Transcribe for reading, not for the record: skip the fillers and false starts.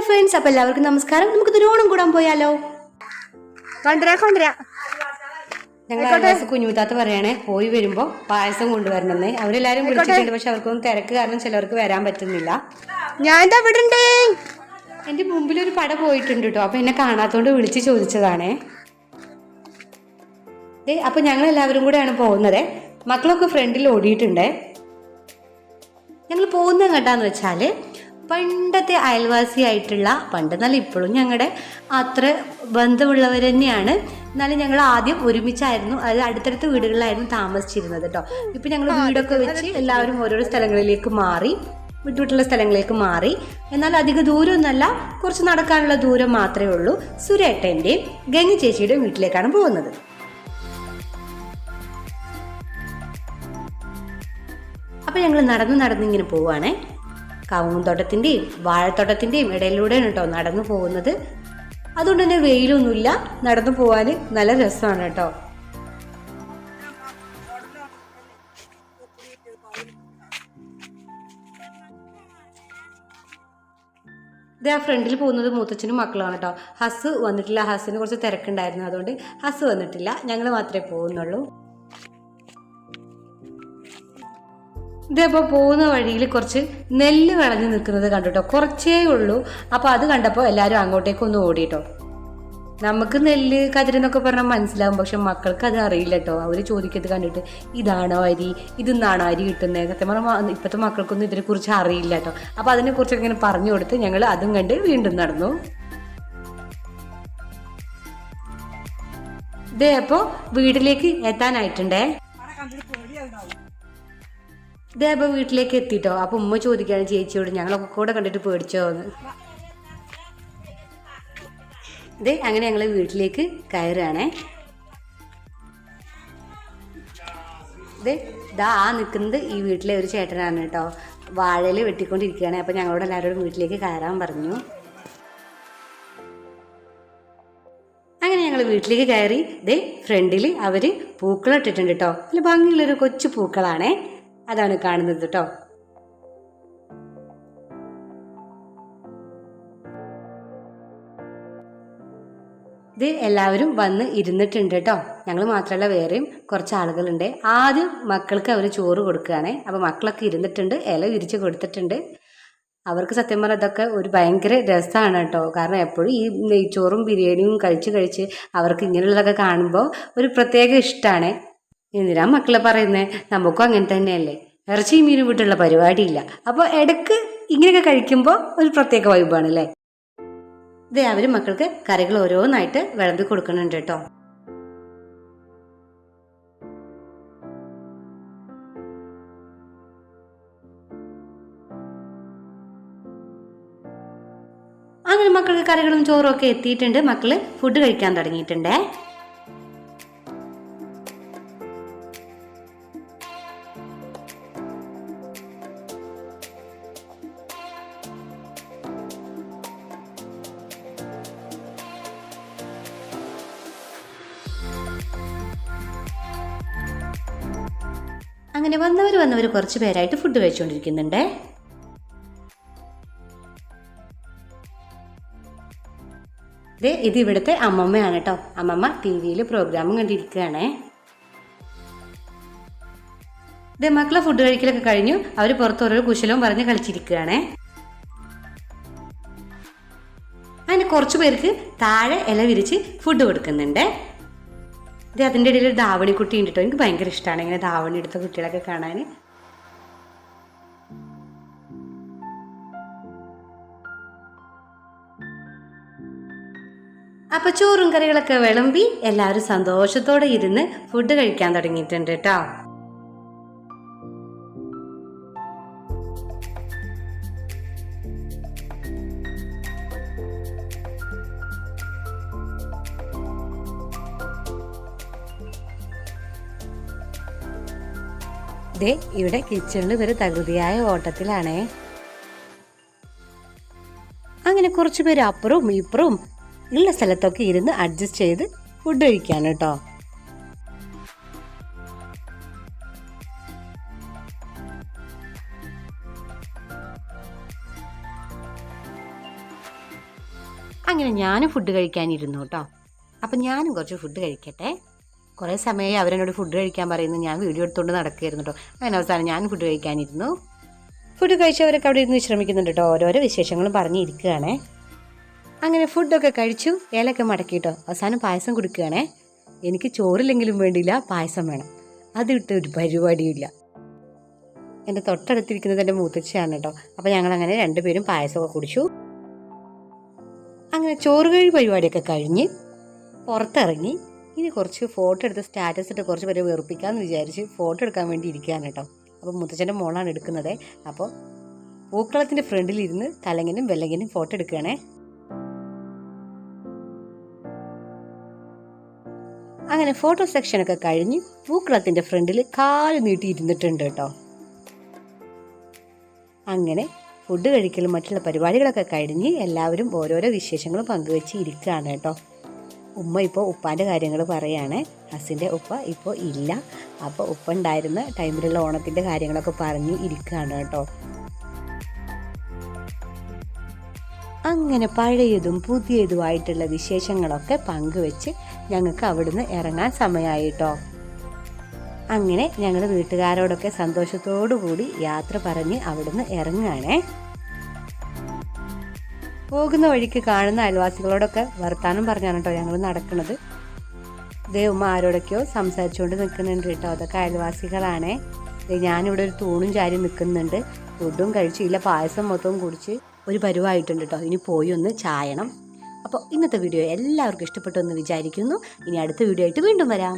Friends, അപ്പോൾ എല്ലാവർക്കും നമസ്കാരം. നമുക്ക് തിരുവോണം കൂടാൻ പോയാലോ? ഞങ്ങൾ കുഞ്ഞുത്താത്ത പറയണേ പോയി വരുമ്പോൾ പായസം കൊണ്ടുവരണമെന്ന്. അവരെല്ലാരും വിളിച്ചിട്ടുണ്ട്, പക്ഷെ അവർക്കൊന്നും തിരക്ക് കാരണം ചിലവർക്ക് വരാൻ പറ്റുന്നില്ല. എന്റെ മുമ്പിൽ ഒരു പട പോയിട്ടുണ്ട് കേട്ടോ. അപ്പൊ എന്നെ കാണാത്തോണ്ട് വിളിച്ച് ചോദിച്ചതാണേ. അപ്പൊ ഞങ്ങൾ എല്ലാവരും കൂടെയാണ് പോകുന്നത്. മക്കളൊക്കെ ഫ്രണ്ടിൽ ഓടിയിട്ടുണ്ട്. ഞങ്ങൾ പോകുന്നത് എങ്ങോട്ടാന്ന് വെച്ചാല് പണ്ടത്തെ അയൽവാസിയായിട്ടുള്ള, പണ്ട് നല്ല ഇപ്പോഴും ഞങ്ങളുടെ അത്ര ബന്ധമുള്ളവർ തന്നെയാണ്. എന്നാലും ഞങ്ങൾ ആദ്യം ഒരുമിച്ചായിരുന്നു, അതായത് അടുത്തടുത്ത വീടുകളിലായിരുന്നു താമസിച്ചിരുന്നത് കേട്ടോ. ഇപ്പം ഞങ്ങൾ വീടൊക്കെ വെച്ച് എല്ലാവരും ഓരോരോ സ്ഥലങ്ങളിലേക്ക് മാറി, വിട്ടുവിട്ടുള്ള സ്ഥലങ്ങളിലേക്ക് മാറി. എന്നാൽ അധിക ദൂരമൊന്നുമല്ല, കുറച്ച് നടക്കാനുള്ള ദൂരം മാത്രമേ ഉള്ളൂ. സുരേട്ടൻ്റെയും ഗംഗ ചേച്ചിയുടെയും വീട്ടിലേക്കാണ് പോകുന്നത്. അപ്പം ഞങ്ങൾ നടന്നിങ്ങനെ പോവുകയാണേ. കവുങ്ങുന്തോട്ടത്തിൻ്റെയും വാഴത്തോട്ടത്തിൻ്റെയും ഇടയിലൂടെയാണ് കേട്ടോ നടന്നു പോകുന്നത്. അതുകൊണ്ട് തന്നെ വെയിലൊന്നുമില്ല, നടന്നു പോകാൻ നല്ല രസമാണ് കേട്ടോ. ഇത് ആ ഫ്രണ്ടിൽ പോകുന്നത് മൂത്തച്ഛനും മക്കളാണ് കേട്ടോ. ഹസ് വന്നിട്ടില്ല, ഹസ്സിന് കുറച്ച് തിരക്കുണ്ടായിരുന്നു, അതുകൊണ്ട് ഹസ് വന്നിട്ടില്ല. ഞങ്ങൾ മാത്രമേ പോകുന്നുള്ളൂ. ഇതേപ്പോൾ പോകുന്ന വഴിയിൽ കുറച്ച് നെല്ല് വിളഞ്ഞു നിൽക്കുന്നത് കണ്ടുട്ടോ. കുറച്ചേ ഉള്ളൂ. അപ്പോൾ അത് കണ്ടപ്പോൾ എല്ലാവരും അങ്ങോട്ടേക്കൊന്ന് ഓടിട്ടോ. നമുക്ക് നെല്ല് കതിരെന്നൊക്കെ പറഞ്ഞാൽ മനസ്സിലാവും, പക്ഷെ മക്കൾക്ക് അത് അറിയില്ല കേട്ടോ. അവർ ചോദിക്കുന്നത് കണ്ടിട്ട് ഇതാണോ അരി, ഇതെന്നാണോ അരി കിട്ടുന്നത്. സത്യം പറഞ്ഞാൽ ഇപ്പോഴത്തെ മക്കൾക്കൊന്നും ഇതിനെക്കുറിച്ച് അറിയില്ല കേട്ടോ. അപ്പോൾ അതിനെക്കുറിച്ചൊക്കെ ഇങ്ങനെ പറഞ്ഞു കൊടുത്ത് ഞങ്ങൾ അതും കണ്ട് വീണ്ടും നടന്നു. ഇതേ അപ്പോൾ വീട്ടിലേക്ക് എത്താനായിട്ടുണ്ടേ. ഇതേപ്പോൾ വീട്ടിലേക്ക് എത്തിട്ടോ. അപ്പോൾ ഉമ്മ ചോദിക്കുകയാണ് ചേച്ചിയോട്, ഞങ്ങളൊക്കെ കൂടെ കണ്ടിട്ട് പേടിച്ചോ എന്ന്. ഇതേ അങ്ങനെ ഞങ്ങൾ വീട്ടിലേക്ക് കയറുകയാണേ. ഇതേ ആ നിൽക്കുന്നത് ഈ വീട്ടിലെ ഒരു ചേട്ടനാണ് കേട്ടോ. വാഴയിൽ വെട്ടിക്കൊണ്ടിരിക്കുകയാണ്. അപ്പോൾ ഞങ്ങളോട് എല്ലാവരോടും വീട്ടിലേക്ക് കയറാൻ പറഞ്ഞു. അങ്ങനെ ഞങ്ങൾ വീട്ടിലേക്ക് കയറി. ഇതേ ഫ്രണ്ടിൽ അവർ പൂക്കളിട്ടിട്ടുണ്ട് കേട്ടോ. നല്ല ഭംഗിയുള്ളൊരു കൊച്ചു പൂക്കളാണേ, അതാണ് കാണുന്നത് കേട്ടോ. ഇത് എല്ലാവരും വന്ന് ഇരുന്നിട്ടുണ്ട് കേട്ടോ. ഞങ്ങൾ മാത്രമല്ല, വേറെയും കുറച്ച് ആളുകളുണ്ട്. ആദ്യം മക്കൾക്ക് അവർ ചോറ് കൊടുക്കുകയാണേ. അപ്പോൾ മക്കളൊക്കെ ഇരുന്നിട്ടുണ്ട്, ഇല വിരിച്ച് കൊടുത്തിട്ടുണ്ട്. അവർക്ക് സത്യം പറഞ്ഞാൽ ഇതൊക്കെ ഒരു ഭയങ്കര രസമാണ് കേട്ടോ. കാരണം എപ്പോഴും ഈ നെയ്ച്ചോറും ബിരിയാണിയും കഴിച്ച് അവർക്ക് ഇങ്ങനെയുള്ളതൊക്കെ കാണുമ്പോൾ ഒരു പ്രത്യേക ഇഷ്ടമാണ്. എന്തിനാ മക്കളെ പറയുന്നത്, നമുക്കും അങ്ങനെ തന്നെയല്ലേ. ഇറച്ചി മീനും വിട്ടുള്ള പരിപാടിയില്ല. അപ്പോൾ ഇടയ്ക്ക് ഇങ്ങനെയൊക്കെ കഴിക്കുമ്പോൾ ഒരു പ്രത്യേക വൈബാണ് അല്ലേ. ഇതേ അവർ മക്കൾക്ക് കറികൾ ഓരോന്നായിട്ട് വിളമ്പി കൊടുക്കുന്നുണ്ട് കേട്ടോ. അങ്ങനെ മക്കൾക്ക് കറികളും ചോറും ഒക്കെ എത്തിയിട്ടുണ്ട്. മക്കള് ഫുഡ് കഴിക്കാൻ തുടങ്ങിയിട്ടുണ്ടേ. അങ്ങനെ വന്നവർ കുറച്ച് പേരായിട്ട് ഫുഡ് കഴിച്ചുകൊണ്ടിരിക്കുന്നുണ്ട്. ഇത് ഇവിടുത്തെ അമ്മമ്മയാണ് കേട്ടോ. അമ്മമ്മ TV-യിൽ പ്രോഗ്രാമും കണ്ടിരിക്കുകയാണേ. ഇത് മക്കളെ ഫുഡ് കഴിക്കലൊക്കെ കഴിഞ്ഞു. അവർ പുറത്ത് ഓരോ കുശലവും പറഞ്ഞ് കളിച്ചിരിക്കുകയാണേ. അങ്ങനെ കുറച്ച് പേർക്ക് താഴെ ഇല വിരിച്ച് ഫുഡ് കൊടുക്കുന്നുണ്ട്. ഇത് അതിൻ്റെ ഇടയിൽ ഒരു ധാവണി കുട്ടി ഉണ്ട് കേട്ടോ. എനിക്ക് ഭയങ്കര ഇഷ്ടമാണ് ഇങ്ങനെ ധാവണി എടുത്ത കുട്ടികളൊക്കെ കാണാൻ. അപ്പോൾ ചോറും കറികളൊക്കെ വിളമ്പി എല്ലാവരും സന്തോഷത്തോടെ ഇരുന്ന് ഫുഡ് കഴിക്കാൻ തുടങ്ങിയിട്ടുണ്ട് കേട്ടോ. ഇവിടെ കിച്ചണിൽ ഇവര് തകൃതിയായ ഓട്ടത്തിലാണേ. അങ്ങനെ കുറച്ചു പേര് അപ്പുറവും ഇപ്പുറവും ഉള്ള സ്ഥലത്തൊക്കെ ഇരുന്ന് അഡ്ജസ്റ്റ് ചെയ്ത് ഫുഡ് കഴിക്കാണ് കേട്ടോ. അങ്ങനെ ഞാനും ഫുഡ് കഴിക്കാനിരുന്നു കേട്ടോ. അപ്പം ഞാനും കുറച്ച് ഫുഡ് കഴിക്കട്ടെ. കുറേ സമയമായി അവരെന്നോട് ഫുഡ് കഴിക്കാൻ പറയുന്നു, ഞാൻ വീഡിയോ എടുത്തുകൊണ്ട് നടക്കുകയായിരുന്നു കേട്ടോ. അങ്ങനെ അവസാനം ഞാൻ ഫുഡ് കഴിക്കാനിരുന്നു. ഫുഡ് കഴിച്ചവരൊക്കെ അവിടെ ഇരുന്ന് വിശ്രമിക്കുന്നുണ്ട് കേട്ടോ, ഓരോരോ വിശേഷങ്ങളും പറഞ്ഞിരിക്കുകയാണേ. അങ്ങനെ ഫുഡൊക്കെ കഴിച്ചു, ഇലയൊക്കെ മടക്കി കേട്ടോ. അവസാനം പായസം കൊടുക്കുകയാണേ. എനിക്ക് ചോറില്ലെങ്കിലും വേണ്ടിയില്ല, പായസം വേണം. അതിട്ട് ഒരു പരിപാടിയില്ല. എൻ്റെ തൊട്ടടുത്തിരിക്കുന്നത് എൻ്റെ മൂത്തച്ഛയാണ് കേട്ടോ. അപ്പോൾ ഞങ്ങളങ്ങനെ രണ്ടുപേരും പായസമൊക്കെ കുടിച്ചു. അങ്ങനെ ചോറ് കഴി പരിപാടിയൊക്കെ കഴിഞ്ഞ് പുറത്തിറങ്ങി. ഇനി കുറച്ച് ഫോട്ടോ എടുത്ത് സ്റ്റാറ്റസ് ഇട്ട് കുറച്ച് പേരെ വെറുപ്പിക്കാമെന്ന് വിചാരിച്ച് ഫോട്ടോ എടുക്കാൻ വേണ്ടി ഇരിക്കുകയാണ് കേട്ടോ. അപ്പോൾ മുത്തച്ഛൻ്റെ മോളാണ് എടുക്കുന്നത്. അപ്പോൾ പൂക്കളത്തിൻ്റെ ഫ്രണ്ടിലിരുന്ന് തലങ്ങനും വെല്ലങ്ങനും ഫോട്ടോ എടുക്കുകയാണേ. അങ്ങനെ ഫോട്ടോ സെക്ഷനൊക്കെ കഴിഞ്ഞ് പൂക്കളത്തിൻ്റെ ഫ്രണ്ടിൽ കാല് നീട്ടി ഇരുന്നിട്ടുണ്ട് കേട്ടോ. അങ്ങനെ ഫുഡ് കഴിക്കലും മറ്റുള്ള പരിപാടികളൊക്കെ കഴിഞ്ഞ് എല്ലാവരും ഓരോരോ വിശേഷങ്ങളും പങ്കുവെച്ച് ഇരിക്കുകയാണ് കേട്ടോ. ഉമ്മ ഇപ്പോൾ ഉപ്പാൻ്റെ കാര്യങ്ങൾ പറയുകയാണ്. ഹസിൻ്റെ ഉപ്പ ഇപ്പോൾ ഇല്ല. അപ്പോൾ ഉപ്പ ഉണ്ടായിരുന്ന ടൈമിലുള്ള ഓണത്തിൻ്റെ കാര്യങ്ങളൊക്കെ പറഞ്ഞ് ഇരിക്കുകയാണ് കേട്ടോ. അങ്ങനെ പഴയതും പുതിയതുമായിട്ടുള്ള വിശേഷങ്ങളൊക്കെ പങ്കുവെച്ച് ഞങ്ങൾക്ക് അവിടുന്ന് ഇറങ്ങാൻ സമയമായി കേട്ടോ. അങ്ങനെ ഞങ്ങൾ വീട്ടുകാരോടൊക്കെ സന്തോഷത്തോടു കൂടി യാത്ര പറഞ്ഞ് അവിടുന്ന് ഇറങ്ങുകയാണേ. പോകുന്ന വഴിക്ക് കാണുന്ന അയൽവാസികളോടൊക്കെ വർത്താനം പറഞ്ഞാണ് കേട്ടോ ഞങ്ങൾ നടക്കുന്നത്. ഉമ്മ ആരോടൊക്കെയോ സംസാരിച്ചുകൊണ്ട് നിൽക്കുന്നുണ്ട് കേട്ടോ. അതൊക്കെ അയൽവാസികളാണേ. ഞാനിവിടെ ഒരു തൂണും ചാരി നിൽക്കുന്നുണ്ട്. ഫുഡും കഴിച്ചില്ല, പായസം മൊത്തവും കുടിച്ച് ഒരു പരുവായിട്ടുണ്ട് കേട്ടോ. ഇനി പോയി ഒന്ന് ചായണം. അപ്പോൾ ഇന്നത്തെ വീഡിയോ എല്ലാവർക്കും ഇഷ്ടപ്പെട്ടു എന്ന് വിചാരിക്കുന്നു. ഇനി അടുത്ത വീഡിയോ ആയിട്ട് വീണ്ടും വരാം.